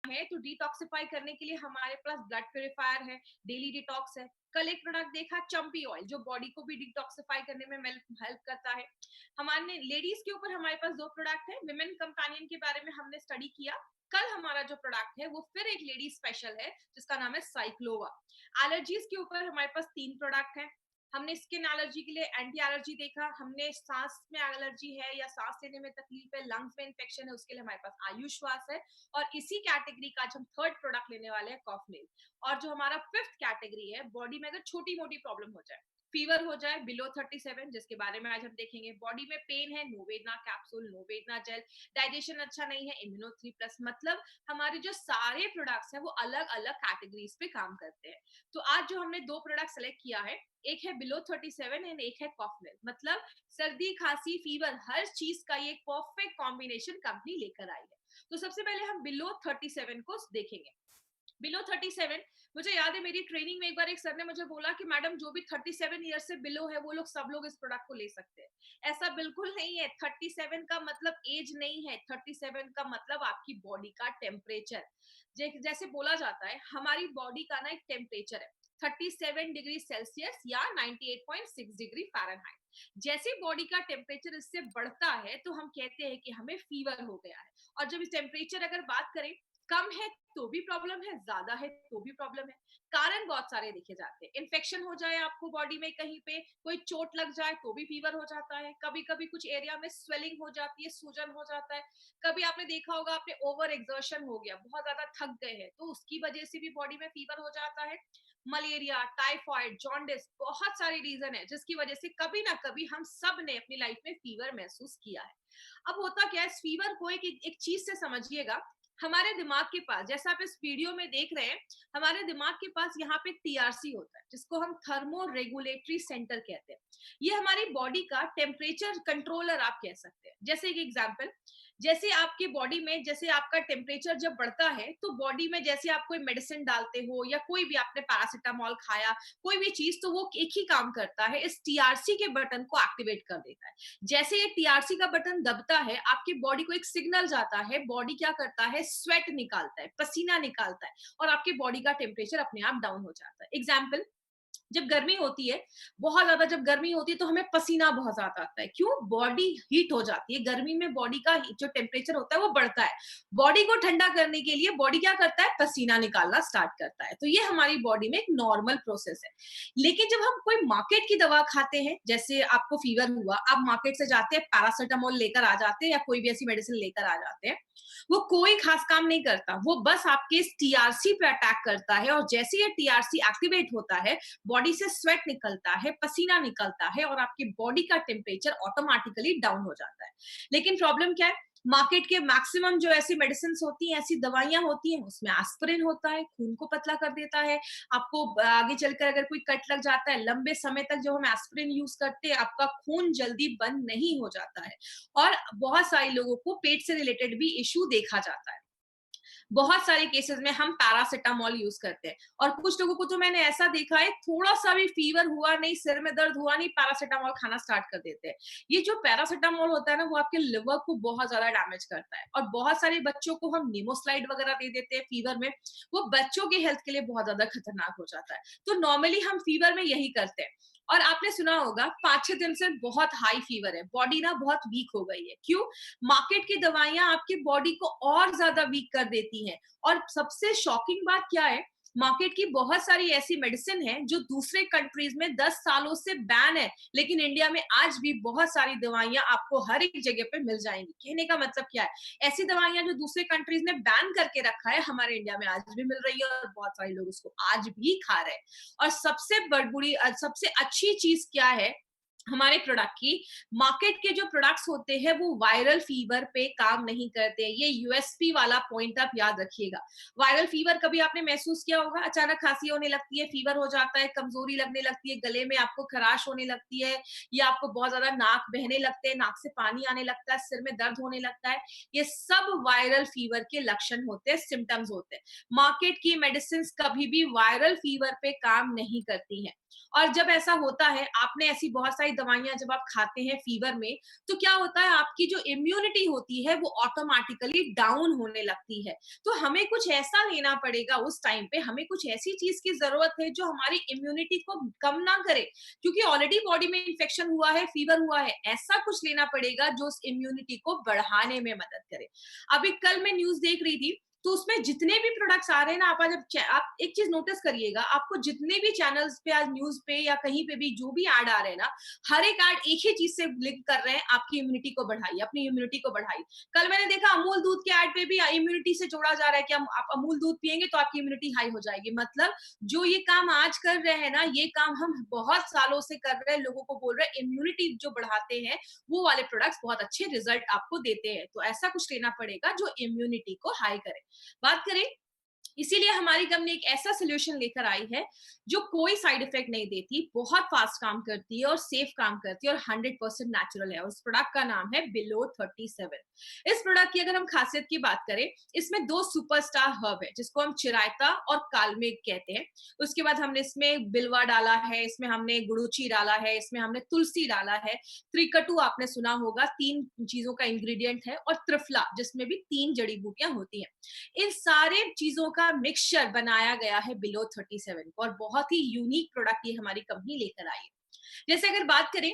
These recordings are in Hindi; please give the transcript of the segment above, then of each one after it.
है तो डिटॉक्सिफाई करने के लिए हमारे पास ब्लड प्यूरिफायर है, डेली डिटॉक्स है। कल एक प्रोडक्ट देखा चंपी ऑयल, जो बॉडी को भी डिटॉक्सिफाई करने में हेल्प करता है। हमारे लेडीज के ऊपर हमारे पास 2 प्रोडक्ट है, विमेन कंपेनियन के बारे में हमने स्टडी किया। कल हमारा जो प्रोडक्ट है वो फिर एक लेडी स्पेशल है जिसका नाम है साइक्लोवा। एलर्जीज के ऊपर हमारे पास 3 प्रोडक्ट है। हमने स्किन एलर्जी के लिए एंटी एलर्जी देखा, हमने सांस में एलर्जी है या सांस लेने में तकलीफ है, लंग्स में इन्फेक्शन है, उसके लिए हमारे पास आयुश्वास है। और इसी कैटेगरी का आज हम थर्ड प्रोडक्ट लेने वाले हैं, कॉफनेल। और जो हमारा फिफ्थ कैटेगरी है, बॉडी में अगर छोटी मोटी प्रॉब्लम हो जाए, फीवर हो जाए बिलो 37, जिसके बारे में आज हम देखेंगे, बॉडी में पेन है, नोवेदना कैप्सूल, नोवेदना जेल, डाइजेशन अच्छा नहीं है, इम्यूनो 3 प्लस। मतलब हमारे जो सारे प्रोडक्ट्स हैं वो अलग अलग कैटेगरीज पे काम करते हैं। तो आज जो हमने 2 प्रोडक्ट सेलेक्ट किया है, एक है बिलो 37 एंड एक है कॉफनेल। मतलब सर्दी खांसी फीवर हर चीज का ये परफेक्ट कॉम्बिनेशन कंपनी लेकर आई है। तो सबसे पहले हम बिलो 37 को देखेंगे। बिलो 37, मुझे याद है मेरी ट्रेनिंग में एक बार एक सर ने मुझे बोला कि मैडम जो भी 37 ईयर से बिलो है वो लोग सब लोग इस प्रोडक्ट को ले सकते हैं। ऐसा बिल्कुल नहीं है। 37 का मतलब एज नहीं है, 37 का मतलब आपकी बॉडी का टेम्परेचर। जैसे बोला जाता है हमारी बॉडी का ना एक टेम्परेचर है 37 डिग्री सेल्सियस या 98.6 डिग्री फ़ारेनहाइट। जैसे बॉडी का टेम्परेचर इससे बढ़ता है तो हम कहते हैं कि हमें फीवर हो गया है। और जब इस टेम्परेचर अगर बात करें, कम है तो भी प्रॉब्लम है, ज्यादा है तो भी प्रॉब्लम है। कारण बहुत सारे देखे जाते हैं। इन्फेक्शन हो जाए आपको बॉडी में, कहीं पे कोई चोट लग जाए तो भी फीवर हो जाता है। कभी कभी कुछ एरिया में स्वेलिंग हो जाती है, सूजन हो जाता है। कभी आपने देखा होगा आपने ओवर एक्सर्शन हो गया, बहुत ज्यादा थक गए हैं, तो उसकी वजह से भी बॉडी में फीवर हो जाता है। मलेरिया, टाइफॉइड, जॉन्डिस, बहुत सारी रीजन है जिसकी वजह से कभी ना कभी हम सब ने अपनी लाइफ में फीवर महसूस किया है। अब होता क्या है, इस फीवर को एक चीज से समझिएगा। हमारे दिमाग के पास, जैसा आप इस वीडियो में देख रहे हैं, हमारे दिमाग के पास यहाँ पे टीआरसी होता है जिसको हम थर्मो रेगुलेटरी सेंटर कहते हैं। ये हमारी बॉडी का टेम्परेचर कंट्रोलर आप कह सकते हैं। जैसे एक एग्जांपल, जैसे आपकी बॉडी में जैसे आपका टेम्परेचर जब बढ़ता है तो बॉडी में जैसे आप कोई मेडिसिन डालते हो या कोई भी आपने पैरासिटामोल खाया, कोई भी चीज, तो वो एक ही काम करता है, इस टीआरसी के बटन को एक्टिवेट कर देता है। जैसे ये टीआरसी का बटन दबता है, आपकी बॉडी को एक सिग्नल जाता है, बॉडी क्या करता है, स्वेट निकालता है, पसीना निकालता है, और आपकी बॉडी का टेम्परेचर अपने आप डाउन हो जाता है। एग्जाम्पल, जब गर्मी होती है, बहुत ज्यादा जब गर्मी होती है तो हमें पसीना बहुत ज्यादा आता है। क्यों? बॉडी हीट हो जाती है। गर्मी में बॉडी का जो टेम्परेचर होता है वो बढ़ता है। बॉडी को ठंडा करने के लिए बॉडी क्या करता है, पसीना निकालना स्टार्ट करता है। तो ये हमारी बॉडी में एक नॉर्मल प्रोसेस है। लेकिन जब हम कोई मार्केट की दवा खाते हैं, जैसे आपको फीवर हुआ, आप मार्केट से जाते हैं, पैरासिटामोल लेकर आ जाते हैं या कोई भी ऐसी मेडिसिन लेकर आ जाते हैं, वो कोई खास काम नहीं करता, वो बस आपके इस टीआरसी पे अटैक करता है। और जैसे ये टीआरसी एक्टिवेट होता है, बॉडी से स्वेट निकलता है, पसीना निकलता है, और आपकी बॉडी का टेम्परेचर ऑटोमेटिकली डाउन हो जाता है। लेकिन प्रॉब्लम क्या है, मार्केट के मैक्सिमम जो ऐसी मेडिसिन होती हैं, ऐसी दवाइयां होती हैं, उसमें एस्पिरिन होता है, खून को पतला कर देता है। आपको आगे चलकर अगर कोई कट लग जाता है, लंबे समय तक जब हम एस्पिरिन यूज करते हैं, आपका खून जल्दी बंद नहीं हो जाता है। और बहुत सारे लोगों को पेट से रिलेटेड भी इश्यू देखा जाता है। बहुत सारे केसेस में हम पैरासिटामोल यूज करते हैं। और कुछ लोगों को तो मैंने ऐसा देखा है, थोड़ा सा भी फीवर हुआ नहीं, सिर में दर्द हुआ नहीं, पैरासिटामोल खाना स्टार्ट कर देते हैं। ये जो पैरासिटामोल होता है ना, वो आपके लिवर को बहुत ज्यादा डैमेज करता है। और बहुत सारे बच्चों को हम नीमोस्लाइड वगैरह दे देते हैं फीवर में, वो बच्चों के हेल्थ के लिए बहुत ज्यादा खतरनाक हो जाता है। तो नॉर्मली हम फीवर में यही करते हैं। और आपने सुना होगा 5-6 दिन से बहुत हाई फीवर है, बॉडी ना बहुत वीक हो गई है। क्यों? मार्केट की दवाइयां आपकी बॉडी को और ज्यादा वीक कर देती हैं। और सबसे शॉकिंग बात क्या है, मार्केट की बहुत सारी ऐसी मेडिसिन है जो दूसरे कंट्रीज में 10 सालों से बैन है, लेकिन इंडिया में आज भी बहुत सारी दवाइयां आपको हर एक जगह पे मिल जाएंगी। कहने का मतलब क्या है, ऐसी दवाइयां जो दूसरे कंट्रीज ने बैन करके रखा है, हमारे इंडिया में आज भी मिल रही है, और बहुत सारे लोग उसको आज भी खा रहे हैं। और सबसे बड़ी सबसे अच्छी चीज क्या है हमारे प्रोडक्ट की, मार्केट के जो प्रोडक्ट्स होते हैं वो वायरल फीवर पे काम नहीं करते। ये यूएसपी वाला पॉइंट आप याद रखिएगा। वायरल फीवर कभी आपने महसूस किया होगा, अचानक खांसी होने लगती है, फीवर हो जाता है, कमजोरी लगने लगती है, गले में आपको खराश होने लगती है, या आपको बहुत ज्यादा नाक बहने लगते हैं, नाक से पानी आने लगता है, सिर में दर्द होने लगता है। ये सब वायरल फीवर के लक्षण होते हैं, सिम्टम्स होते हैं। मार्केट की मेडिसिन कभी भी वायरल फीवर पे काम नहीं करती हैं। और जब ऐसा होता है, आपने ऐसी बहुत सारी सारी दवाइयां जब आप खाते हैं फीवर में, तो क्या होता है आपकी जो इम्यूनिटी होती है वो ऑटोमेटिकली डाउन होने लगती है। तो हमें कुछ ऐसा लेना पड़ेगा उस टाइम पे, हमें कुछ ऐसी चीज की जरूरत है जो हमारी इम्यूनिटी को कम ना करे, क्योंकि ऑलरेडी बॉडी में इंफेक्शन हुआ है, फीवर हुआ है। ऐसा कुछ लेना पड़ेगा जो उस इम्यूनिटी को बढ़ाने में मदद करे। अभी कल मैं न्यूज देख रही थी, तो उसमें जितने भी प्रोडक्ट्स आ रहे हैं ना, आप एक चीज नोटिस करिएगा, आपको जितने भी चैनल्स पे आज न्यूज पे या कहीं पे भी जो भी ऐड आ रहे हैं ना, हर एक ऐड एक ही चीज से लिंक कर रहे हैं, आपकी इम्यूनिटी को बढ़ाइए, अपनी इम्यूनिटी को बढ़ाइए। कल मैंने देखा अमूल दूध के ऐड पे भी इम्यूनिटी से जोड़ा जा रहा है कि आप अमूल दूध पियेंगे तो आपकी इम्यूनिटी हाई हो जाएगी। मतलब जो ये काम आज कर रहे हैं ना, ये काम हम बहुत सालों से कर रहे हैं, लोगों को बोल रहे हैं इम्यूनिटी जो बढ़ाते हैं वो वाले प्रोडक्ट्स बहुत अच्छे रिजल्ट आपको देते हैं। तो ऐसा कुछ लेना पड़ेगा जो इम्यूनिटी को हाई करे। बात करें, इसीलिए हमारी कंपनी एक ऐसा सोल्यूशन लेकर आई है जो कोई साइड इफेक्ट नहीं देती, बहुत फास्ट काम करती है और सेफ काम करती है और 100% नेचुरल है। और उस प्रोडक्ट का नाम है बिलो 37। इस प्रोडक्ट की अगर हम खासियत की बात करें, इसमें 2 सुपरस्टार हर्ब है जिसको हम चिरायता और कालमेघ कहते हैं। उसके बाद हमने इसमें बिलवा डाला है, इसमें हमने गुड़ूची डाला है, इसमें हमने तुलसी डाला है, त्रिकटु आपने सुना होगा, 3 चीजों का इंग्रेडिएंट है, और त्रिफला जिसमें भी 3 जड़ी बूटियां होती हैं। इन सारे चीजों का मिक्सचर बनाया गया है बिलो 37 और बहुत ही यूनिक प्रोडक्ट ये हमारी कंपनी लेकर आई है। जैसे अगर बात करें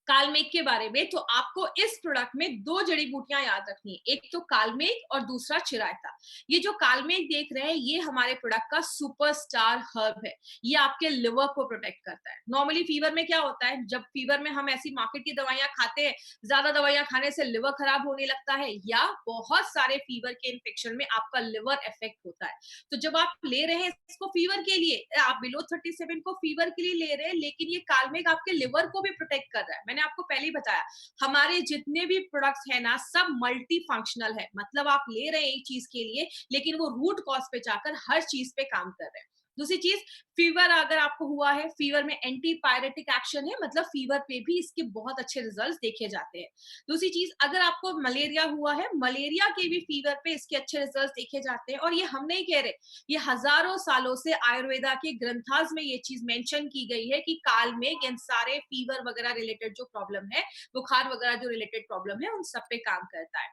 कालमेघ के बारे में, तो आपको इस प्रोडक्ट में 2 जड़ी बूटियां याद रखनी है, एक तो कालमेघ और दूसरा चिरायता। ये जो कालमेघ देख रहे हैं ये हमारे प्रोडक्ट का सुपरस्टार हर्ब है। ये आपके लिवर को प्रोटेक्ट करता है। नॉर्मली फीवर में क्या होता है, जब फीवर में हम ऐसी मार्केट की दवाइयां खाते हैं, ज्यादा दवाइयां खाने से लिवर खराब होने लगता है, या बहुत सारे फीवर के इन्फेक्शन में आपका लिवर इफेक्ट होता है। तो जब आप ले रहे हैं इसको फीवर के लिए, आप बिलो 37 को फीवर के लिए ले रहे हैं, लेकिन ये कालमेघ आपके लिवर को भी प्रोटेक्ट कर रहा है। मैंने आपको पहले ही बताया, हमारे जितने भी प्रोडक्ट्स है ना, सब मल्टी फंक्शनल है। मतलब आप ले रहे हैं एक चीज के लिए, लेकिन वो रूट कॉज पे जाकर हर चीज पे काम कर रहे हैं। दूसरी चीज, फीवर अगर आपको हुआ है, फीवर में एंटी पायरेटिक एक्शन है, मतलब फीवर पे भी इसके बहुत अच्छे रिजल्ट्स देखे जाते हैं। दूसरी चीज, अगर आपको मलेरिया हुआ है, मलेरिया के भी फीवर पे इसके अच्छे रिजल्ट्स देखे जाते हैं। और ये हम नहीं कह रहे, ये हजारों सालों से आयुर्वेदा के ग्रंथास में ये चीज मेंशन की गई है कि कालमेघ इन सारे फीवर वगैरह रिलेटेड जो प्रॉब्लम है, बुखार वगैरह जो रिलेटेड प्रॉब्लम है, उन सब पे काम करता है।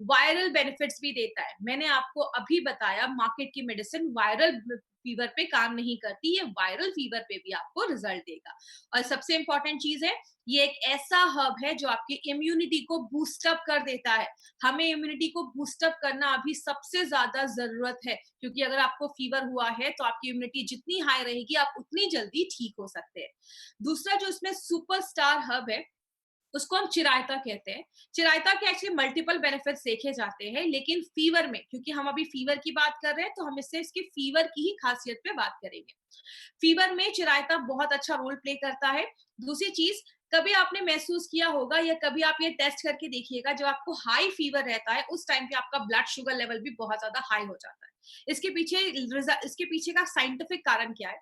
वायरल बेनिफिट्स भी देता है। मैंने आपको अभी बताया, मार्केट की मेडिसिन वायरल फीवर पे काम नहीं करती, ये वायरल फीवर पे भी आपको रिजल्ट देगा। और सबसे इंपॉर्टेंट चीज है, ये एक ऐसा हब है जो आपकी इम्यूनिटी को बूस्टअप कर देता है। हमें इम्यूनिटी को बूस्टअप करना अभी सबसे ज्यादा जरूरत है, क्योंकि अगर आपको फीवर हुआ है तो आपकी इम्यूनिटी जितनी हाई रहेगी, आप उतनी जल्दी ठीक हो सकते हैं। दूसरा जो इसमें सुपरस्टार हब है, उसको हम चिरायता कहते हैं। चिरायता के एक्चुअली मल्टीपल बेनिफिट्स देखे जाते हैं, लेकिन फीवर में, क्योंकि हम अभी फीवर की बात कर रहे हैं, तो हम इससे इसके फीवर की ही खासियत पे बात करेंगे। फीवर में चिरायता बहुत अच्छा रोल प्ले करता है। दूसरी चीज, कभी आपने महसूस किया होगा या कभी आप ये टेस्ट करके देखिएगा, जब आपको हाई फीवर रहता है उस टाइम पे आपका ब्लड शुगर लेवल भी बहुत ज्यादा हाई हो जाता है। इसके पीछे का साइंटिफिक कारण क्या है?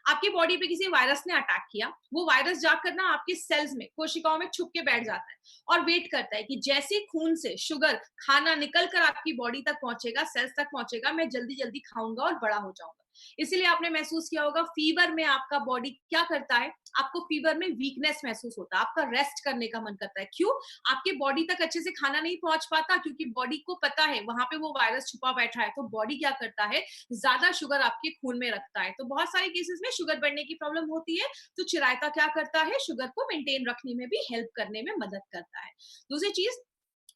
आपकी बॉडी पे किसी वायरस ने अटैक किया, वो वायरस जाकर ना आपके सेल्स में, कोशिकाओं में छुप के बैठ जाता है और वेट करता है कि जैसे ही खून से शुगर खाना निकल कर आपकी बॉडी तक पहुंचेगा, सेल्स तक पहुंचेगा, मैं जल्दी जल्दी खाऊंगा और बड़ा हो जाऊंगा। इसीलिए आपने महसूस किया होगा, फीवर में आपका बॉडी क्या करता है, आपको फीवर में वीकनेस महसूस होता है, आपका रेस्ट करने का मन करता है। क्यों? आपके बॉडी तक अच्छे से खाना नहीं पहुंच पाता, क्योंकि बॉडी को पता है वहां पे वो वायरस छुपा बैठा है। तो बॉडी क्या करता है, ज्यादा शुगर आपके खून में रखता है। तो बहुत सारे केसेस में शुगर बढ़ने की प्रॉब्लम होती है, तो चिरायता क्या करता है, शुगर को मेंटेन रखने में भी हेल्प करने में मदद करता है। दूसरी चीज,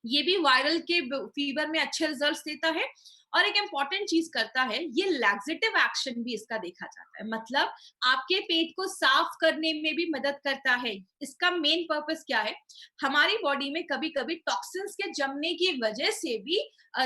ये भी वायरल के फीवर में अच्छे रिजल्ट्स देता है। और एक इंपॉर्टेंट चीज करता है, ये लैक्सेटिव एक्शन भी इसका देखा जाता है। मतलब आपके पेट को साफ करने में भी मदद करता है। इसका मेन पर्पस क्या है, हमारी बॉडी में कभी कभी टॉक्सिन्स के जमने की वजह से भी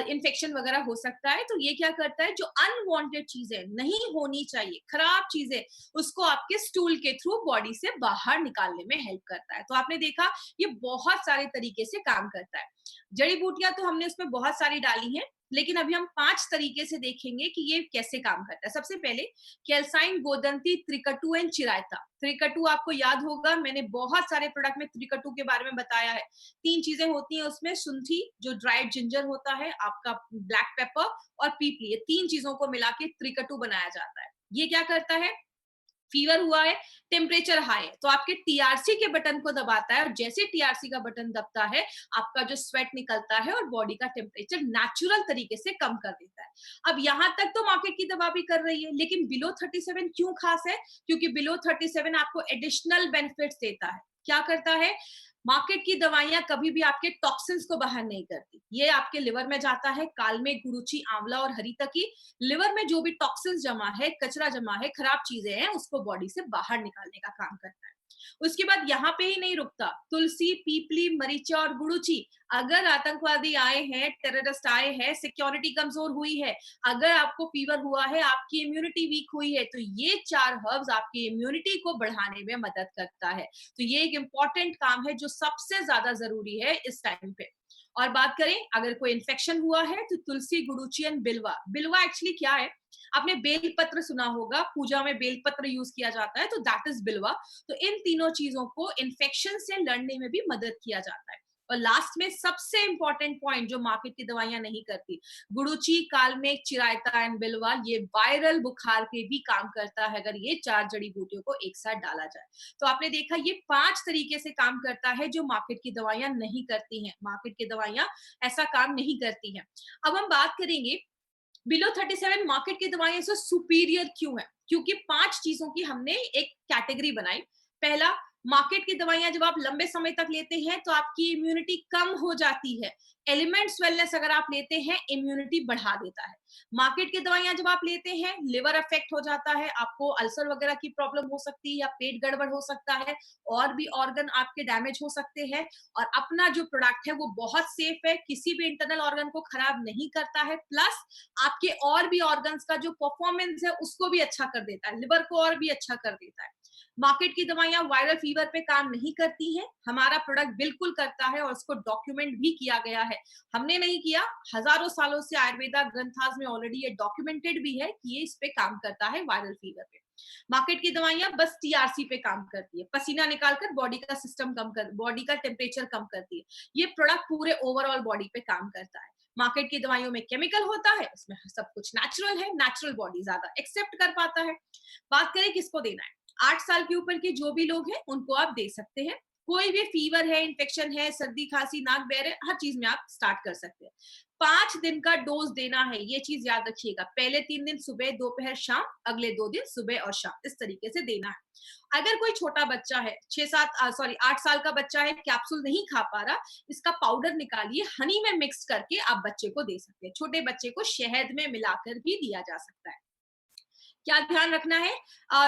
इन्फेक्शन वगैरह हो सकता है। तो ये क्या करता है, जो अनवांटेड चीजें नहीं होनी चाहिए, खराब चीजें, उसको आपके स्टूल के थ्रू बॉडी से बाहर निकालने में हेल्प करता है। तो आपने देखा, ये बहुत सारे तरीके से काम करता है। जड़ी बूटियां तो हमने उसमें बहुत सारी डाली हैं, लेकिन अभी हम 5 तरीके से देखेंगे कि ये कैसे काम करता है। सबसे पहले, कैल्साइन, गोदंती, त्रिकटु एंड चिरायता। त्रिकटु आपको याद होगा, मैंने बहुत सारे प्रोडक्ट में त्रिकटु के बारे में बताया है। 3 चीजें होती हैं उसमें, सुंठी जो ड्राइड जिंजर होता है, आपका ब्लैक पेपर और पीपली, ये 3 चीजों को मिला के त्रिकटु बनाया जाता है। ये क्या करता है, फीवर हुआ है, टेम्परेचर हाई है, तो आपके टीआरसी के बटन को दबाता है और जैसे टीआरसी का बटन दबता है, आपका जो स्वेट निकलता है और बॉडी का टेम्परेचर नेचुरल तरीके से कम कर देता है। अब यहाँ तक तो मार्केट की दवा भी कर रही है, लेकिन बिलो 37 क्यों खास है? क्योंकि बिलो 37 आपको एडिशनल बेनिफिट्स देता है। क्या करता है? मार्केट की दवाइयां कभी भी आपके टॉक्सिन्स को बाहर नहीं करती। ये आपके लिवर में जाता है, कालमेघ, गुरुची, आंवला और हरीतकी। लिवर में जो भी टॉक्सिन्स जमा है, कचरा जमा है, खराब चीजें हैं, उसको बॉडी से बाहर निकालने का काम करता है। उसके बाद यहाँ पे ही नहीं रुकता, तुलसी, पीपली, मरीचा और गुड़ुची। अगर आतंकवादी आए हैं, टेररिस्ट आए हैं, सिक्योरिटी कमजोर हुई है, अगर आपको फीवर हुआ है, आपकी इम्यूनिटी वीक हुई है, तो ये 4 हर्ब्स आपकी इम्यूनिटी को बढ़ाने में मदद करता है। तो ये एक इंपॉर्टेंट काम है जो सबसे ज्यादा जरूरी है इस टाइम पे। और बात करें अगर कोई इन्फेक्शन हुआ है, तो तुलसी, गुड़ुची एंड बिल्वा। बिल्वा एक्चुअली क्या है? आपने बेल पत्र सुना होगा, पूजा में बेल पत्र यूज किया जाता है, तो दैट इज बिल्वा। तो इन तीनों चीजों को इन्फेक्शन से लड़ने में भी मदद किया जाता है। और लास्ट में सबसे इंपॉर्टेंट पॉइंट जो मार्केट की दवाइयां नहीं करती, गुड़ुची, कालमेघ, चिरायता एंड बिल्वा, ये वायरल बुखार पे भी काम करता है अगर ये 4 जड़ी बूटियों को एक साथ डाला जाए। तो आपने देखा ये 5 तरीके से काम करता है जो मार्केट की दवाइयां नहीं करती हैं। मार्केट की दवाइयां ऐसा काम नहीं करती हैं। अब हम बात करेंगे बिलो 37 मार्केट की दवाइयां से सुपीरियर क्यों है? क्योंकि 5 चीजों की हमने एक कैटेगरी बनाई। पहला, मार्केट की दवाइयां जब आप लंबे समय तक लेते हैं तो आपकी इम्यूनिटी कम हो जाती है। एलिमेंट्स वेलनेस अगर आप लेते हैं, इम्यूनिटी बढ़ा देता है। मार्केट की दवाइयां जब आप लेते हैं, लिवर अफेक्ट हो जाता है, आपको अल्सर वगैरह की प्रॉब्लम हो सकती है या पेट गड़बड़ हो सकता है, और भी ऑर्गन आपके डैमेज हो सकते हैं। और अपना जो प्रोडक्ट है वो बहुत सेफ है, किसी भी इंटरनल ऑर्गन को खराब नहीं करता है, प्लस आपके और भी ऑर्गन्स का जो परफॉर्मेंस है उसको भी अच्छा कर देता है, लिवर को और भी अच्छा कर देता है। मार्केट की दवाइयां वायरल फीवर पे काम नहीं करती हैं, हमारा प्रोडक्ट बिल्कुल करता है और उसको डॉक्यूमेंट भी किया गया है। हमने नहीं किया, हजारों सालों से आयुर्वेदा ग्रंथास में ऑलरेडी ये डॉक्यूमेंटेड भी है कि ये इस पे काम करता है वायरल फीवर पे। मार्केट की दवाइयां बस टीआरसी पे काम करती है, पसीना निकालकर बॉडी का सिस्टम कम कर, बॉडी का टेम्परेचर कम करती है। ये प्रोडक्ट पूरे ओवरऑल बॉडी पे काम करता है। मार्केट की दवाइयों में केमिकल होता है, इसमें सब कुछ नेचुरल है, नेचुरल बॉडी ज्यादा एक्सेप्ट कर पाता है। बात करें किसको देना है, 8 साल के ऊपर के जो भी लोग हैं उनको आप दे सकते हैं। कोई भी फीवर है, इन्फेक्शन है, सर्दी खांसी, नाक बह रहे, हर चीज में आप स्टार्ट कर सकते हैं। 5 दिन का डोज देना है, ये चीज याद रखिएगा। पहले 3 दिन सुबह, दोपहर, शाम, अगले 2 दिन सुबह और शाम, इस तरीके से देना है। अगर कोई छोटा बच्चा है, 8 साल का बच्चा है, कैप्सूल नहीं खा पा रहा, इसका पाउडर निकालिए, हनी में मिक्स करके आप बच्चे को दे सकते हैं। छोटे बच्चे को शहद में मिलाकर भी दिया जा सकता है। क्या ध्यान रखना है?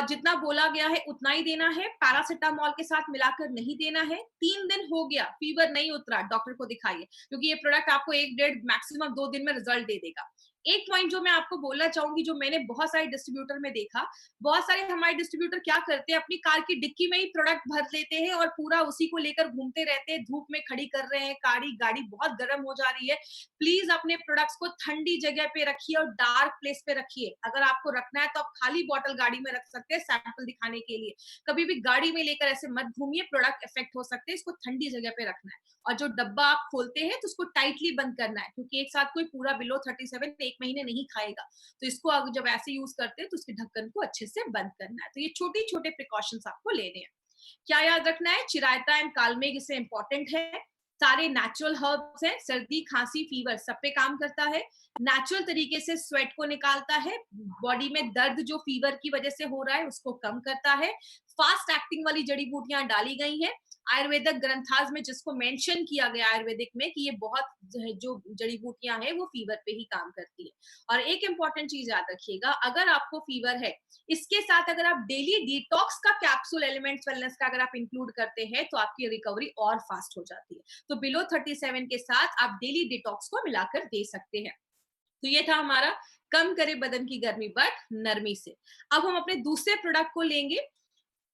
जितना बोला गया है उतना ही देना है, पैरासिटामोल के साथ मिलाकर नहीं देना है। 3 दिन हो गया, फीवर नहीं उतरा, डॉक्टर को दिखाइए, क्योंकि ये प्रोडक्ट आपको 1 डेढ़ मैक्सिमम 2 दिन में रिजल्ट दे देगा। एक पॉइंट जो मैं आपको बोलना चाहूंगी, जो मैंने बहुत सारे डिस्ट्रीब्यूटर में देखा, बहुत सारे हमारे डिस्ट्रीब्यूटर क्या करते हैं, अपनी कार की डिक्की में ही प्रोडक्ट भर लेते हैं और पूरा उसी को लेकर घूमते रहते हैं, धूप में खड़ी कर रहे हैं, गाड़ी बहुत गर्म हो जा रही है। प्लीज अपने प्रोडक्ट्स को ठंडी जगह पे रखिए और डार्क प्लेस पे रखिए। अगर आपको रखना है तो आप खाली बॉटल गाड़ी में रख सकते हैं सैंपल दिखाने के लिए। कभी भी गाड़ी में लेकर ऐसे मत घूमिए, प्रोडक्ट इफेक्ट हो सकते हैं, इसको ठंडी जगह पे रखना है। और जो डब्बा आप खोलते हैं तो उसको टाइटली बंद करना है, क्योंकि एक साथ कोई पूरा बिलो 37 एक महीने नहीं खाएगा। तो इसको अगर जब ऐसे यूज करते हैं तो उसके ढक्कन को अच्छे से बंद करना है। तो ये छोटे छोटे प्रिकॉशंस आपको लेने हैं। क्या याद रखना है? चिरायता एंड कालमेघ इससे इंपॉर्टेंट है। सारे नेचुरल हर्ब्स हैं, सर्दी, खांसी, फीवर सब पे काम करता है। नेचुरल तरीके से स्वेट को निकालता है, बॉडी में दर्द जो फीवर की वजह से हो रहा है उसको कम करता है। फास्ट एक्टिंग वाली जड़ी बूटियां डाली गई हैं आयुर्वेदिक ग्रंथास में, जिसको मेंशन किया गया आयुर्वेदिक में कि ये बहुत जो जड़ी बूटियां हैं वो फीवर पे ही काम करती है। और एक इंपॉर्टेंट चीज याद रखिएगा, अगर आपको फीवर है, इसके साथ अगर आप डेली डिटॉक्स का कैप्सूल एलिमेंट्स वेलनेस का अगर आप इंक्लूड करते हैं तो आपकी रिकवरी और फास्ट हो जाती है। तो बिलो 37 के साथ आप डेली डिटॉक्स को मिलाकर दे सकते हैं। तो ये था हमारा कम करे बदन की गर्मी बट नरमी से। अब हम अपने दूसरे प्रोडक्ट को लेंगे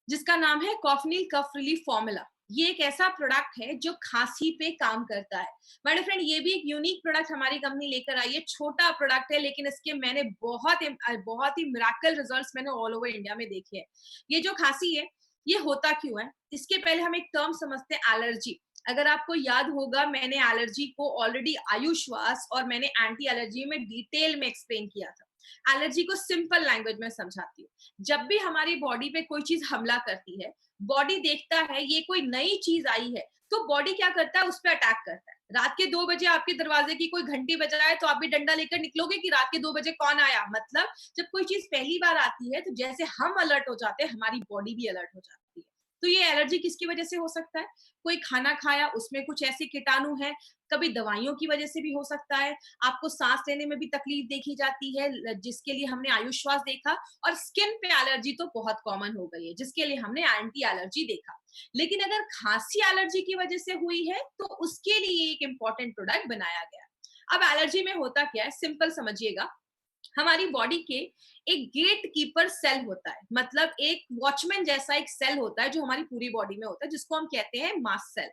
जिसका नाम है कॉफनिल कफ रिलीफ फॉर्मूला। ये एक ऐसा प्रोडक्ट है जो खांसी पे काम करता है। मेरे फ्रेंड, ये भी एक यूनिक प्रोडक्ट हमारी कंपनी लेकर आई है। छोटा प्रोडक्ट है लेकिन इसके मैंने बहुत ही मिराकल रिजल्ट्स मैंने ऑल ओवर इंडिया में देखे हैं। ये जो खांसी है, ये होता क्यों है? इसके पहले हम एक टर्म समझते हैं, एलर्जी। अगर आपको याद होगा, मैंने एलर्जी को ऑलरेडी आयुश्वास और मैंने एंटी एलर्जी में डिटेल में एक्सप्लेन किया था। एलर्जी को सिंपल लैंग्वेज में समझाती हूँ। जब भी हमारी बॉडी पे कोई चीज हमला करती है, बॉडी देखता है ये कोई नई चीज आई है, तो बॉडी क्या करता है, उस पर अटैक करता है। रात के 2 बजे आपके दरवाजे की कोई घंटी बजाए तो आप भी डंडा लेकर निकलोगे कि रात के 2 बजे कौन आया? मतलब जब कोई चीज पहली बार आती है तो जैसे हम अलर्ट हो जाते हैं, हमारी बॉडी भी अलर्ट हो जाती है। तो ये एलर्जी किसकी वजह से हो सकता है? कोई खाना खाया, उसमें कुछ ऐसे कीटाणु है, कभी दवाइयों की वजह से भी हो सकता है, आपको सांस लेने में भी तकलीफ देखी जाती है, जिसके लिए हमने आयुश्वास देखा। और स्किन पे एलर्जी तो बहुत कॉमन हो गई है, जिसके लिए हमने एंटी एलर्जी देखा। लेकिन अगर खांसी एलर्जी की वजह से हुई है तो उसके लिए एक इंपॉर्टेंट प्रोडक्ट बनाया गया है। अब एलर्जी में होता क्या है, सिंपल समझिएगा। हमारी बॉडी के एक गेट कीपर सेल होता है, मतलब एक वॉचमैन जैसा एक सेल होता है जो हमारी पूरी बॉडी में होता है, जिसको हम कहते हैं मास्ट सेल।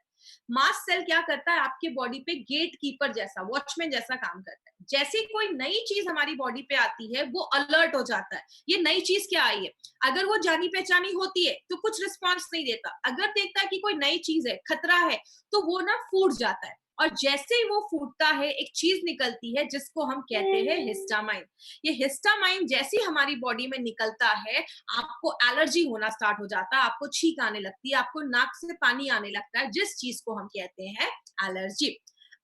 मास्ट सेल क्या करता है, आपके बॉडी पे गेट कीपर जैसा, वॉचमैन जैसा काम करता है। जैसे कोई नई चीज हमारी बॉडी पे आती है, वो अलर्ट हो जाता है, ये नई चीज क्या आई है। अगर वो जानी पहचानी होती है तो कुछ रिस्पॉन्स नहीं देता, अगर देखता है कि कोई नई चीज है, खतरा है, तो वो ना फूट जाता है। और जैसे ही वो फूटता है, एक चीज निकलती है जिसको हम कहते हैं हिस्टामाइन। ये हिस्टामाइन जैसे ही हमारी बॉडी में निकलता है, आपको एलर्जी होना स्टार्ट हो जाता है, आपको छींक आने लगती है, आपको नाक से पानी आने लगता है, जिस चीज को हम कहते हैं एलर्जी।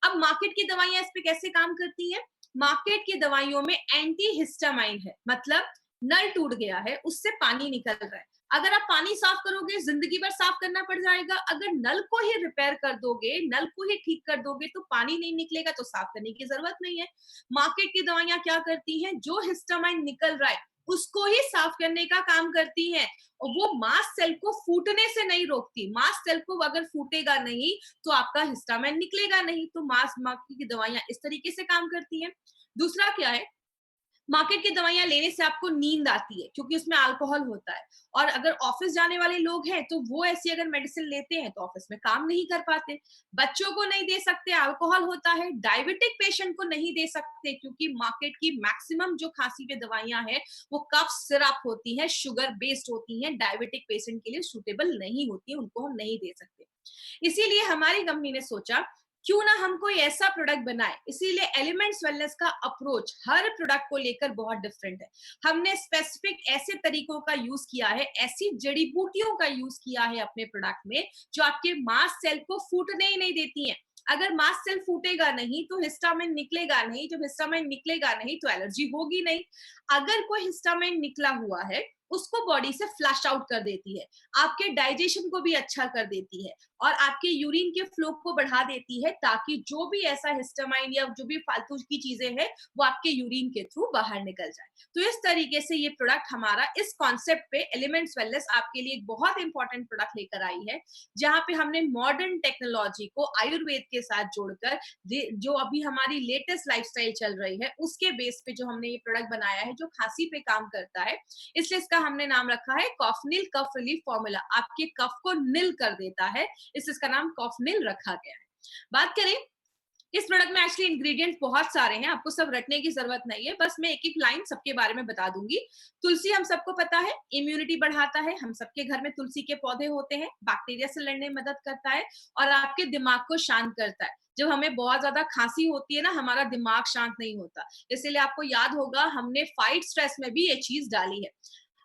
अब मार्केट की दवाइयां इस पे कैसे काम करती हैं? मार्केट की दवाइयों में एंटी हिस्टामाइन है, मतलब नल टूट गया है, उससे पानी निकल रहा है। अगर आप पानी साफ करोगे, जिंदगी भर साफ करना पड़ जाएगा। अगर नल को ही रिपेयर कर दोगे, नल को ही ठीक कर दोगे, तो पानी नहीं निकलेगा, तो साफ करने की जरूरत नहीं है। मार्केट की दवाइयां क्या करती हैं, जो हिस्टामाइन निकल रहा है उसको ही साफ करने का काम करती हैं, और वो मास्ट सेल को फूटने से नहीं रोकती। मास्ट सेल को अगर फूटेगा नहीं तो आपका हिस्टामाइन निकलेगा नहीं। तो मार्केट की दवाइयां इस तरीके से काम करती हैं। दूसरा क्या है, मार्केट की दवाइयां लेने से आपको नींद आती है, क्योंकि उसमें अल्कोहल होता है। और अगर ऑफिस जाने वाले लोग हैं तो वो ऐसी अगर मेडिसिन लेते हैं तो ऑफिस में काम नहीं कर पाते। बच्चों को नहीं दे सकते, अल्कोहल होता है। डायबिटिक पेशेंट को नहीं दे सकते, क्योंकि मार्केट की मैक्सिमम जो खांसी पे दवाइयां हैं वो कफ सिरप होती है, शुगर बेस्ड होती हैं, डायबिटिक पेशेंट के लिए सुटेबल नहीं होती, उनको हम नहीं दे सकते। इसीलिए हमारी कंपनी ने सोचा क्यों ना हम कोई ऐसा प्रोडक्ट बनाए। इसीलिए एलिमेंट्स वेलनेस का अप्रोच हर प्रोडक्ट को लेकर बहुत डिफरेंट है। हमने स्पेसिफिक ऐसे तरीकों का यूज किया है, ऐसी जड़ी बूटियों का यूज किया है अपने प्रोडक्ट में, जो आपके मास्ट सेल को फूटने ही नहीं देती हैं। अगर मास्ट सेल फूटेगा नहीं तो हिस्टामाइन निकलेगा नहीं, जब हिस्टामाइन निकलेगा नहीं तो एलर्जी होगी नहीं। अगर कोई हिस्टामाइन निकला हुआ है, उसको बॉडी से फ्लश आउट कर देती है, आपके डाइजेशन को भी अच्छा कर देती है, और आपके यूरिन के फ्लो को बढ़ा देती है, ताकि जो भी ऐसा हिस्टामाइन या जो भी फालतू की चीजें हैं वो आपके यूरिन के थ्रू बाहर निकल जाए। तो इस तरीके से ये प्रोडक्ट हमारा इस कॉन्सेप्ट पे एलिमेंट्स वेलनेस आपके लिए एक बहुत इंपॉर्टेंट प्रोडक्ट लेकर आई है, जहां पे हमने मॉडर्न टेक्नोलॉजी को आयुर्वेद के साथ जोड़कर जो अभी हमारी लेटेस्ट लाइफस्टाइल चल रही है उसके बेस पे जो हमने ये प्रोडक्ट बनाया है, जो खांसी पे काम करता है। इसलिए इसका हमने नाम रखा है कॉफनिल कफ रिलीफ फॉर्मूला। आपके कफ को निल कर देता है, इसलिए इसका नाम कॉफनिल रखा गया है। बात करें, इस प्रोडक्ट में एक्चुअली इंग्रेडिएंट्स बहुत सारे हैं, आपको सब रटने की जरूरत नहीं है, बस मैं एक एक लाइन सबके बारे में बता दूंगी। तुलसी हम सबको पता है इम्यूनिटी बढ़ाता है, हम सबके घर में तुलसी के पौधे होते हैं, बैक्टीरिया से लड़ने में मदद करता है, और आपके दिमाग को शांत करता है। जब हमें बहुत ज्यादा खांसी होती है ना, हमारा दिमाग शांत नहीं होता, इसीलिए आपको याद होगा हमने फाइट स्ट्रेस में भी ये चीज डाली है।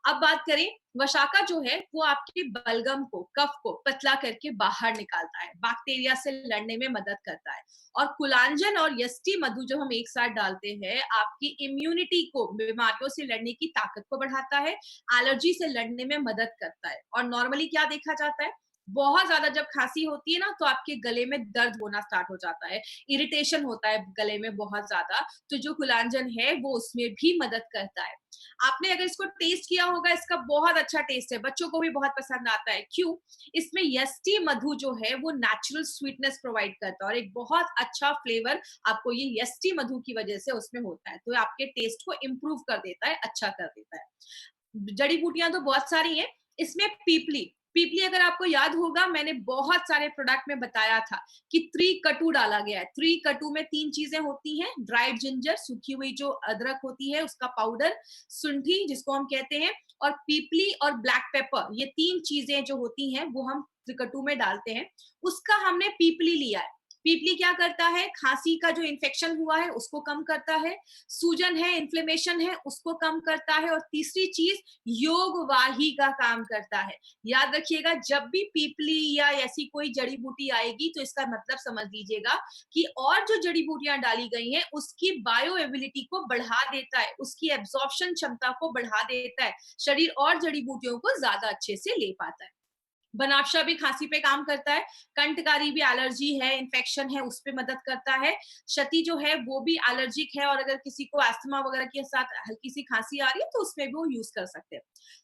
अब बात करें, वशाका जो है वो आपके बलगम को, कफ को पतला करके बाहर निकालता है, बैक्टीरिया से लड़ने में मदद करता है। और कुलांजन और यष्टि मधु जो हम एक साथ डालते हैं, आपकी इम्यूनिटी को, बीमारियों से लड़ने की ताकत को बढ़ाता है, एलर्जी से लड़ने में मदद करता है। और नॉर्मली क्या देखा जाता है, बहुत ज्यादा जब खांसी होती है ना तो आपके गले में दर्द होना स्टार्ट हो जाता है, इरिटेशन होता है गले में बहुत ज्यादा, तो जो कुलांजन है वो उसमें भी मदद करता है। आपने अगर इसको टेस्ट किया होगा, इसका बहुत अच्छा टेस्ट है, बच्चों को भी बहुत पसंद आता है। क्यों? इसमें यष्टि मधु जो है वो नेचुरल स्वीटनेस प्रोवाइड करता है, और एक बहुत अच्छा फ्लेवर आपको ये यष्टि मधु की वजह से उसमें होता है, तो आपके टेस्ट को इम्प्रूव कर देता है, अच्छा कर देता है। जड़ी बूटियां तो बहुत सारी हैं, इसमें पीपली, पीपली अगर आपको याद होगा, मैंने बहुत सारे प्रोडक्ट में बताया था कि 3 कटू डाला गया है। 3 कटू में 3 चीजें होती हैं, ड्राइड जिंजर, सूखी हुई जो अदरक होती है उसका पाउडर, सुंठी जिसको हम कहते हैं, और पीपली और ब्लैक पेपर, ये 3 चीजें जो होती हैं वो हम 3 कटू में डालते हैं। उसका हमने पीपली लिया है। पीपली क्या करता है, खांसी का जो इन्फेक्शन हुआ है उसको कम करता है, सूजन है, इन्फ्लेमेशन है उसको कम करता है, और तीसरी चीज योग वाही का काम करता है। याद रखिएगा, जब भी पीपली या ऐसी कोई जड़ी बूटी आएगी तो इसका मतलब समझ लीजिएगा कि और जो जड़ी बूटियां डाली गई हैं उसकी बायो एबिलिटी को बढ़ा देता है, उसकी एब्जॉर्प्शन क्षमता को बढ़ा देता है, शरीर और जड़ी बूटियों को ज्यादा अच्छे से ले पाता है। बनाफशा भी खांसी पे काम करता है, कंठकारी भी एलर्जी है, इन्फेक्शन है, उस पे मदद करता है, शती जो है वो भी एलर्जिक है, और अगर किसी को अस्थमा वगैरह के साथ हल्की सी खांसी आ रही है तो उसमें भी वो यूज कर सकते हैं।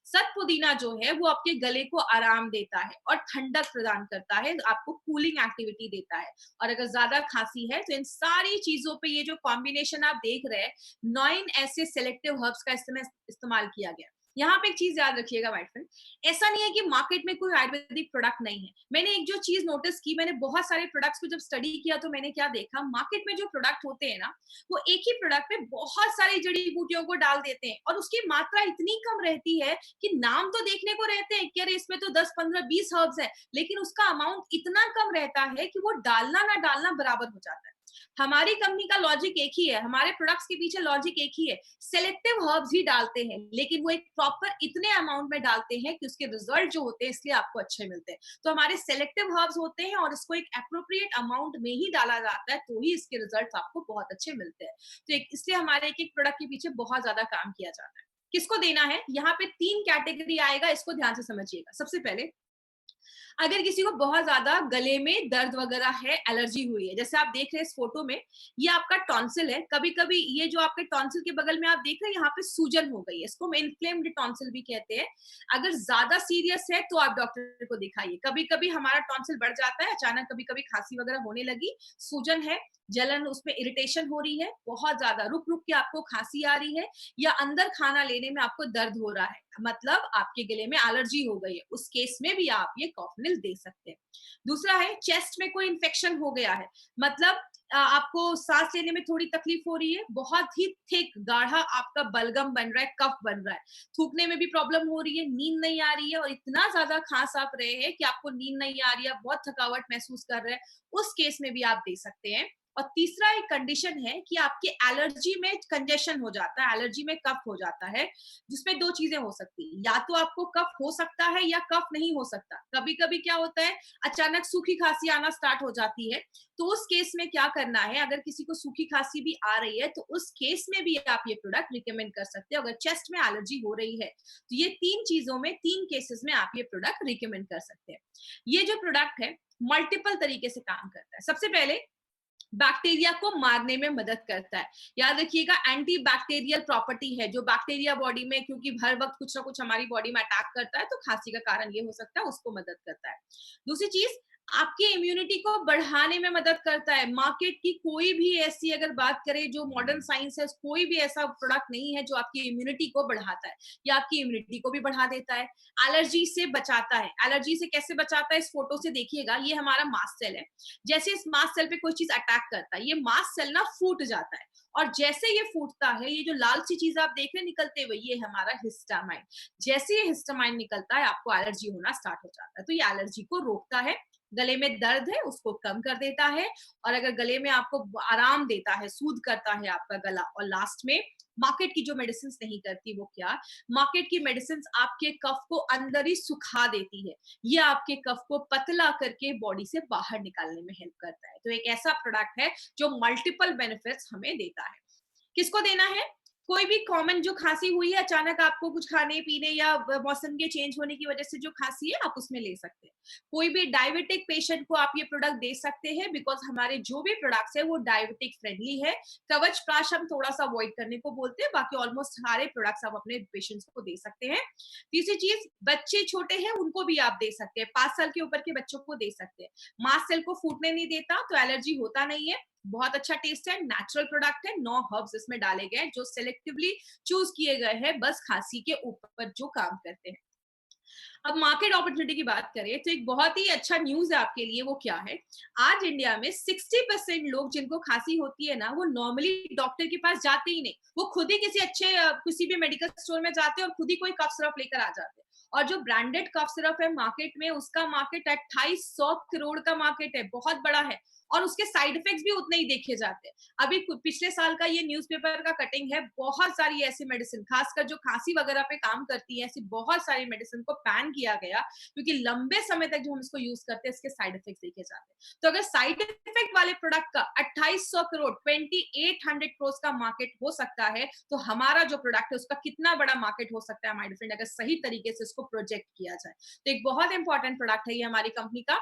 सत पुदीना जो है वो आपके गले को आराम देता है और ठंडक प्रदान करता है, आपको कूलिंग एक्टिविटी देता है। और अगर ज्यादा खांसी है तो इन सारी चीजों पे ये जो कॉम्बिनेशन आप देख रहे हैं, 9 ऐसे सेलेक्टिव हर्ब्स का इस्तेमाल किया गया। यहाँ पे एक चीज याद रखिएगा माय फ्रेंड, ऐसा नहीं है कि मार्केट में कोई आयुर्वेदिक प्रोडक्ट नहीं है। मैंने एक जो चीज नोटिस की, मैंने बहुत सारे प्रोडक्ट्स को जब स्टडी किया तो मैंने क्या देखा, मार्केट में जो प्रोडक्ट होते हैं ना, वो एक ही प्रोडक्ट में बहुत सारी जड़ी बूटियों को डाल देते हैं और उसकी मात्रा इतनी कम रहती है कि नाम तो देखने को रहते हैं कि अरे इसमें तो 10 15 20 हर्ब्स है, लेकिन उसका अमाउंट इतना कम रहता है कि वो डालना ना डालना बराबर हो जाता है। हमारी कंपनी का लॉजिक एक ही है, हमारे प्रोडक्ट्स के पीछे लॉजिक एक ही है, सेलेक्टिव हर्ब्स ही डालते हैं, लेकिन वो एक प्रॉपर इतने अमाउंट में डालते हैं कि उसके रिजल्ट जो होते हैं इसलिए आपको अच्छे मिलते हैं। तो हमारे सेलेक्टिव हर्ब्स होते हैं और इसको एक एप्रोप्रिएट अमाउंट में ही डाला जाता है, तो ही इसके रिजल्ट आपको बहुत अच्छे मिलते हैं। तो इसलिए हमारे एक एक प्रोडक्ट के पीछे बहुत ज्यादा काम किया जाता है। किसको देना है, यहाँ पे 3 कैटेगरी आएगा, इसको ध्यान से समझिएगा। सबसे पहले, अगर किसी को बहुत ज्यादा गले में दर्द वगैरह है, एलर्जी हुई है, जैसे आप देख रहे हैं इस फोटो में, ये आपका टॉन्सिल है। कभी कभी ये जो आपके टॉन्सिल के बगल में आप देख रहे हैं, यहाँ पे सूजन हो गई है, इसको इन्फ्लेम्ड टॉन्सिल भी कहते हैं। अगर ज्यादा सीरियस है तो आप डॉक्टर को दिखाइए। कभी कभी हमारा टॉन्सिल बढ़ जाता है अचानक, कभी कभी खांसी वगैरह होने लगी, सूजन है, जलन, उसमें इरिटेशन हो रही है, बहुत ज्यादा रुक रुक के आपको खांसी आ रही है, या अंदर खाना लेने में आपको दर्द हो रहा है, मतलब आपके गले में एलर्जी हो गई है, उस केस में भी आप ये कॉफनिल दे सकते हैं। दूसरा है, चेस्ट में कोई इन्फेक्शन हो गया है, मतलब आपको सांस लेने में थोड़ी तकलीफ हो रही है, बहुत ही थिक गाढ़ा आपका बलगम बन रहा है, कफ बन रहा है, थूकने में भी प्रॉब्लम हो रही है, नींद नहीं आ रही है, और इतना ज्यादा खांस आप रहे हैं कि आपको नींद नहीं आ रही है, बहुत थकावट महसूस कर रहे हैं, उस केस में भी आप दे सकते हैं। और तीसरा एक कंडीशन है कि आपके एलर्जी में कंजेशन हो जाता है, एलर्जी में कफ हो जाता है, जिसमें 2 चीजें हो सकती हैं, या तो आपको कफ हो सकता है या कफ नहीं हो सकता। कभी-कभी क्या होता है, अचानक सूखी खांसी आना स्टार्ट हो जाती है, तो उस केस में क्या करना है, अगर किसी को सूखी खांसी भी आ रही है तो उस केस में भी आप ये प्रोडक्ट रिकमेंड कर सकते हो, अगर चेस्ट में एलर्जी हो रही है। तो ये 3 चीजों में, 3 केसेस में आप ये प्रोडक्ट रिकमेंड कर सकते हैं। ये जो प्रोडक्ट है मल्टीपल तरीके से काम करता है। सबसे पहले, बैक्टीरिया को मारने में मदद करता है। याद रखिएगा, एंटी बैक्टीरियल प्रॉपर्टी है, जो बैक्टीरिया बॉडी में, क्योंकि हर वक्त कुछ ना कुछ हमारी बॉडी में अटैक करता है, तो खांसी का कारण ये हो सकता है, उसको मदद करता है। दूसरी चीज, आपकी इम्यूनिटी को बढ़ाने में मदद करता है। मार्केट की कोई भी ऐसी अगर बात करें जो मॉडर्न साइंस है, कोई भी ऐसा प्रोडक्ट नहीं है जो आपकी इम्यूनिटी को बढ़ाता है, या आपकी इम्यूनिटी को भी बढ़ा देता है। एलर्जी से बचाता है। एलर्जी से कैसे बचाता है, इस फोटो से देखिएगा, ये हमारा मास्ट सेल है। जैसे इस मास्ट सेल पे कोई चीज अटैक करता है, ये मास्ट सेल ना फूट जाता है, और जैसे ये फूटता है, ये जो लाल सी चीज आप देख रहे हैं निकलते हुए, ये हमारा हिस्टामाइन। जैसे ये हिस्टामाइन निकलता है, आपको एलर्जी होना स्टार्ट हो जाता है। तो ये एलर्जी को रोकता है, गले में दर्द है उसको कम कर देता है, और अगर गले में आपको आराम देता है, सूद करता है आपका गला। और लास्ट में, मार्केट की जो मेडिसिन नहीं करती वो क्या, मार्केट की मेडिसिन आपके कफ को अंदर ही सुखा देती है, ये आपके कफ को पतला करके बॉडी से बाहर निकालने में हेल्प करता है। तो एक ऐसा प्रोडक्ट है जो मल्टीपल बेनिफिट्स हमें देता है। किसको देना है, कोई भी कॉमन जो खांसी हुई है, अचानक आपको कुछ खाने पीने या मौसम के चेंज होने की वजह से जो खांसी है, आप उसमें ले सकते हैं। कोई भी डायबिटिक पेशेंट को आप ये प्रोडक्ट दे सकते हैं, बिकॉज हमारे जो भी प्रोडक्ट्स है वो डायबिटिक फ्रेंडली है। कवच प्राश हम थोड़ा सा अवॉइड करने को बोलते हैं, बाकी ऑलमोस्ट सारे प्रोडक्ट्स आप अपने पेशेंट्स को दे सकते हैं। तीसरी चीज, बच्चे छोटे हैं उनको भी आप दे सकते हैं, 5 साल के ऊपर के बच्चों को दे सकते हैं। मास्ट सेल को फूटने नहीं देता, तो एलर्जी होता नहीं है, बहुत अच्छा टेस्ट है, नेचुरल प्रोडक्ट है, 9 हर्ब्स इसमें डाले गए जो सिलेक्टिवली चूज किए गए हैं, बस खांसी के ऊपर जो काम करते हैं। अब मार्केट अपॉर्चुनिटी की बात करें तो एक बहुत ही अच्छा न्यूज है आपके लिए, वो क्या है, आज इंडिया में 60% लोग जिनको खांसी होती है ना, वो नॉर्मली डॉक्टर के पास जाते ही नहीं, वो खुद ही किसी अच्छे किसी भी मेडिकल स्टोर में जाते हैं और खुद ही कोई कफ सिरप लेकर आ जाते हैं। और जो ब्रांडेड कफ सिरप है मार्केट में, उसका मार्केट 2800 करोड़ का मार्केट है, बहुत बड़ा है। और उसके साइड इफेक्ट्स भी उतने ही देखे जाते हैं। अभी पिछले साल का ये न्यूज़पेपर का कटिंग है, बहुत सारी ऐसी मेडिसिन, खासकर जो खांसी वगैरह पे काम करती है, ऐसी बहुत सारी मेडिसिन को बैन किया गया, क्योंकि लंबे समय तक जो हम इसको यूज करते हैं इसके साइड इफेक्ट्स देखे जाते हैं। तो अगर साइड इफेक्ट वाले प्रोडक्ट का 2800 करोड़ 2800 करोड़ का मार्केट हो सकता है, तो हमारा जो प्रोडक्ट है उसका कितना बड़ा मार्केट हो सकता है हमारे फ्रेंड, अगर सही तरीके से इसको प्रोजेक्ट किया जाए। तो एक बहुत इंपॉर्टेंट प्रोडक्ट है ये हमारी कंपनी का।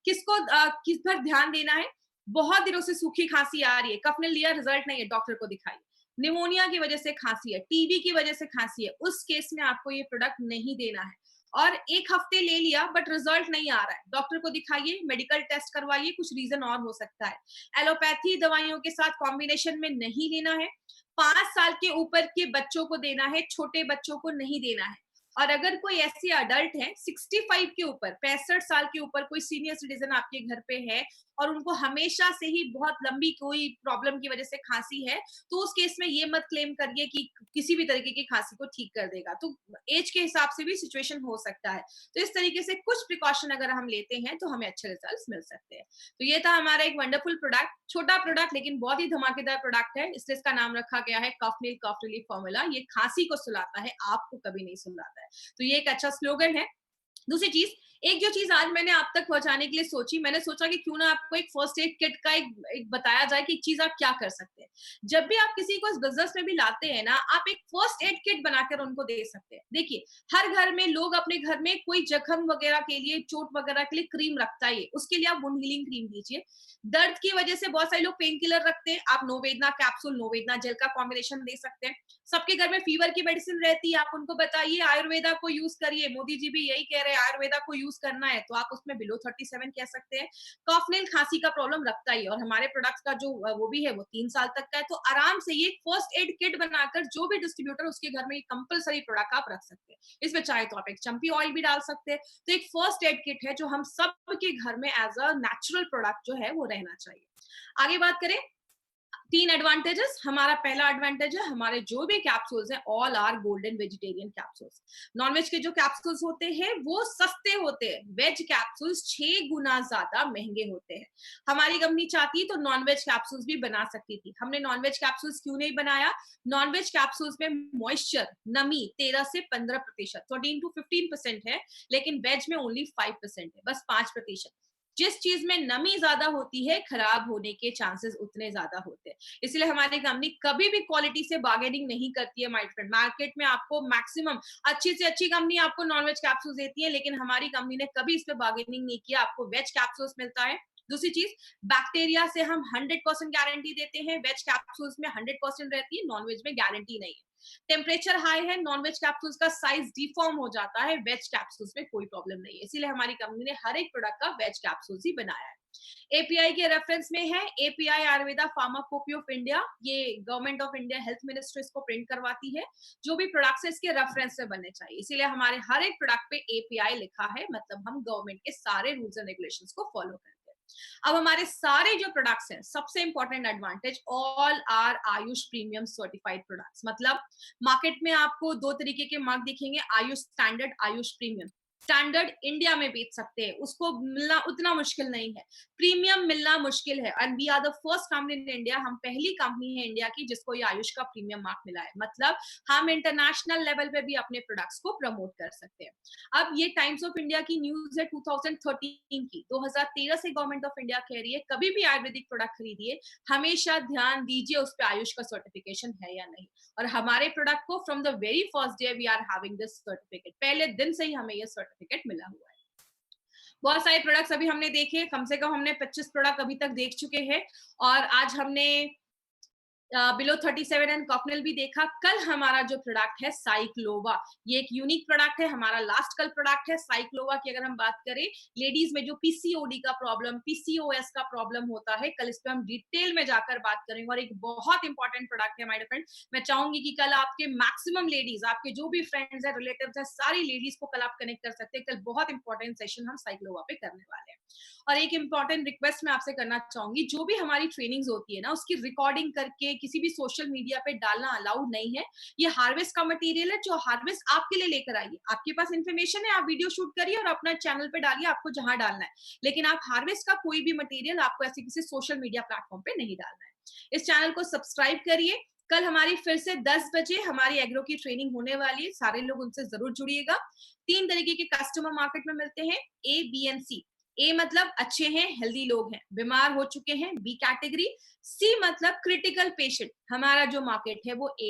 किस पर ध्यान देना है? बहुत दिनों से सूखी खांसी आ रही है, कफ ने लिया, रिजल्ट नहीं है, डॉक्टर को दिखाइए। निमोनिया की वजह से खांसी है, टीबी की वजह से खांसी है, उस केस में आपको ये प्रोडक्ट नहीं देना है। और 1 हफ्ते ले लिया बट रिजल्ट नहीं आ रहा है, डॉक्टर को दिखाइए, मेडिकल टेस्ट करवाइए, कुछ रीजन और हो सकता है। एलोपैथी दवाइयों के साथ कॉम्बिनेशन में नहीं लेना है। 5 साल के ऊपर के बच्चों को देना है, छोटे बच्चों को नहीं देना है। और अगर कोई ऐसे अडल्ट है 65 के ऊपर, 65 साल के ऊपर कोई सीनियर सिटीजन आपके घर पे है और उनको हमेशा से ही बहुत लंबी कोई प्रॉब्लम की वजह से खांसी है, तो उस केस में ये मत क्लेम करिए कि किसी भी तरीके की खांसी को ठीक कर देगा। तो एज के हिसाब से भी सिचुएशन हो सकता है। तो इस तरीके से कुछ प्रिकॉशन अगर हम लेते हैं तो हमें अच्छे रिजल्ट्स मिल सकते हैं। तो ये था हमारा एक वंडरफुल प्रोडक्ट, छोटा प्रोडक्ट लेकिन बहुत ही धमाकेदार प्रोडक्ट है, इसलिए इसका नाम रखा गया है कफनील कफ रिलीफ फॉर्मूला। ये खांसी को सुलाता है, आपको कभी नहीं सुलाता है। तो ये एक अच्छा स्लोगन है। दूसरी चीज, एक जो चीज आज मैंने आप तक पहुंचाने के लिए सोची, मैंने सोचा कि क्यों ना आपको एक फर्स्ट एड किट का एक बताया जाए कि एक चीज आप क्या कर सकते हैं। जब भी आप किसी को इस बिजनेस में भी लाते हैं ना, आप एक फर्स्ट एड किट बनाकर उनको दे सकते हैं। देखिए, हर घर में लोग अपने घर में कोई जख्म वगैरह के लिए, चोट वगैरह के लिए क्रीम रखता है, उसके लिए आप वुंड हीलिंग क्रीम दीजिए। दर्द की वजह से बहुत सारे लोग पेन किलर रखते हैं, आप नोवेदना कैप्सूल, नोवेदना जेल का कॉम्बिनेशन दे सकते हैं। सबके घर में फीवर की मेडिसिन रहती है, आप उनको बताइए आयुर्वेदा को यूज करिए, मोदी जी भी यही कह रहे हैं आयुर्वेदा को यूज करना है, तो आप उसमें बिलो 37 कह सकते हैं। कॉफनेल खांसी का प्रॉब्लम रखता ही, और हमारे प्रोडक्ट्स का जो वो भी है वो 3 साल तक का है। तो आराम से ये फर्स्ट एड किट बनाकर जो भी डिस्ट्रीब्यूटर उसके घर में ये कंपलसरी प्रोडक्ट आप रख सकते हैं। इसमें चाहे तो आप एक चंपी ऑयल भी डाल सकते हैं। तो एक फर्स्ट एड किट है जो हम सबके घर में एज अ नेचुरल प्रोडक्ट जो है वो रहना चाहिए। आगे बात करें, 3 एडवांटेजेस। हमारा पहला एडवांटेज है, हमारे जो भी कैप्सूल्स हैं all are golden vegetarian capsules. Nonveg के जो कैप्सूल्स होते हैं वो सस्ते होते हैं, वेज कैप्सूल्स 6 गुना ज्यादा महंगे होते हैं। हमारी कंपनी चाहती तो नॉनवेज कैप्सूल्स भी बना सकती थी, हमने नॉनवेज कैप्सूल्स क्यों नहीं बनाया? नॉनवेज कैप्सूल्स में मॉइस्चर, नमी 13 से 15%, 14 to 15% है, लेकिन वेज में ओनली 5% है, बस 5%। जिस चीज में नमी ज्यादा होती है, खराब होने के चांसेस उतने ज्यादा होते हैं। इसलिए हमारी कंपनी कभी भी क्वालिटी से बार्गेनिंग नहीं करती है माय फ्रेंड। मार्केट में आपको मैक्सिमम अच्छी से अच्छी कंपनी आपको नॉनवेज कैप्सूल्स देती है, लेकिन हमारी कंपनी ने कभी इस पे बार्गेनिंग नहीं किया। आपको वेज कैप्सूल्स मिलता है। दूसरी चीज, बैक्टीरिया से हम 100% गारंटी देते हैं, वेज कैप्सूल्स में 100% रहती है, नॉनवेज में गारंटी नहीं है। टेम्परेचर हाई है, नॉनवेज कैप्सूल्स का साइज डिफॉर्म हो जाता है, वेज कैप्सूल्स में कोई प्रॉब्लम नहीं है। इसीलिए हमारी कंपनी ने हर एक प्रोडक्ट का वेज कैप्सूल्स ही बनाया है। एपीआई के रेफरेंस में है, एपीआई आयुर्वेदा फार्माकोपी ऑफ इंडिया, ये government of India health ministry इसको प्रिंट करवाती है। जो भी प्रोडक्ट्स है इसके रेफरेंस से बनने चाहिए, इसीलिए हमारे हर एक प्रोडक्ट पे एपीआई लिखा है, मतलब हम गवर्नमेंट के सारे रूल्स एंड रेगुलेशंस को फॉलो करते हैं। अब हमारे सारे जो प्रोडक्ट्स हैं, सबसे important advantage, all are Ayush premium certified products. मतलब मार्केट में आपको 2 तरीके के मार्क दिखेंगे, Ayush standard, Ayush premium. Standard India में बेच सकते हैं, उसको मिलना उतना मुश्किल नहीं है, प्रीमियम मिलना मुश्किल है, and we are the first company in India, हम पहली कंपनी है इंडिया की जिसको ये आयुष का प्रीमियम मार्क मिला है। मतलब हम इंटरनेशनल लेवल पे भी अपने प्रोडक्ट्स को प्रमोट कर सकते हैं। अब ये टाइम्स ऑफ इंडिया की न्यूज है 2013 की, 2013 से गवर्नमेंट ऑफ इंडिया कह रही है कभी भी आयुर्वेदिक प्रोडक्ट खरीदिए, हमेशा ध्यान दीजिए उस पर आयुष का सर्टिफिकेशन है या नहीं। और हमारे प्रोडक्ट को from the very first day we are having this certificate, पहले दिन से ही हमें ये सर्टिफिकेट मिला हुआ है। बहुत सारे प्रोडक्ट्स अभी हमने देखे, कम से कम हमने 25 प्रोडक्ट अभी तक देख चुके हैं, और आज हमने बिलो 37 एंड कॉफनेल भी देखा। कल हमारा जो प्रोडक्ट है साइक्लोवा, ये एक यूनिक प्रोडक्ट है, हमारा लास्ट कल प्रोडक्ट है साइक्लोवा की। अगर हम बात करें लेडीज में जो पीसीओडी का प्रॉब्लम, पीसीओएस का प्रॉब्लम होता है, कल इस पे हम डिटेल में जाकर बात करेंगे, और एक बहुत इंपॉर्टेंट प्रोडक्ट है माय फ्रेंड। मैं चाहूंगी कि कल आपके मैक्सिमम लेडीज, आपके जो भी फ्रेंड्स है, रिलेटिव्स है, सारी लेडीज को कल आप कनेक्ट कर सकते हैं। कल बहुत इंपॉर्टेंट सेशन हम साइक्लोवा पे करने वाले हैं। और एक इंपॉर्टेंट रिक्वेस्ट मैं आपसे करना चाहूंगी, जो भी हमारी ट्रेनिंग्स होती है ना, उसकी रिकॉर्डिंग करके किसी भी सोशल मीडिया पे डालना अलाउड नहीं है। ये हार्वेस्ट का मटेरियल है जो हार्वेस्ट आपके लिए लेकर आई है। आपके पास इन्फॉर्मेशन है, आप वीडियो शूट करिए और अपना चैनल पे डालिए, आपको जहां डालना है, लेकिन आप हार्वेस्ट का कोई भी मटेरियल आपको ऐसे किसी सोशल मीडिया प्लेटफॉर्म पे नहीं डालना है। इस चैनल को सब्सक्राइब करिए। कल हमारी फिर से 10 बजे हमारी एग्रो की ट्रेनिंग होने वाली है, सारे लोग उनसे जरूर जुड़िएगा। 3 तरीके के कस्टमर मार्केट में मिलते हैं, ए, बी एंड सी। ए मतलब अच्छे हैं, हेल्दी लोग हैं, बीमार हो चुके हैं, बी कैटेगरी। सी मतलब क्रिटिकल पेशेंट, हमारा जो मार्केट है वो ए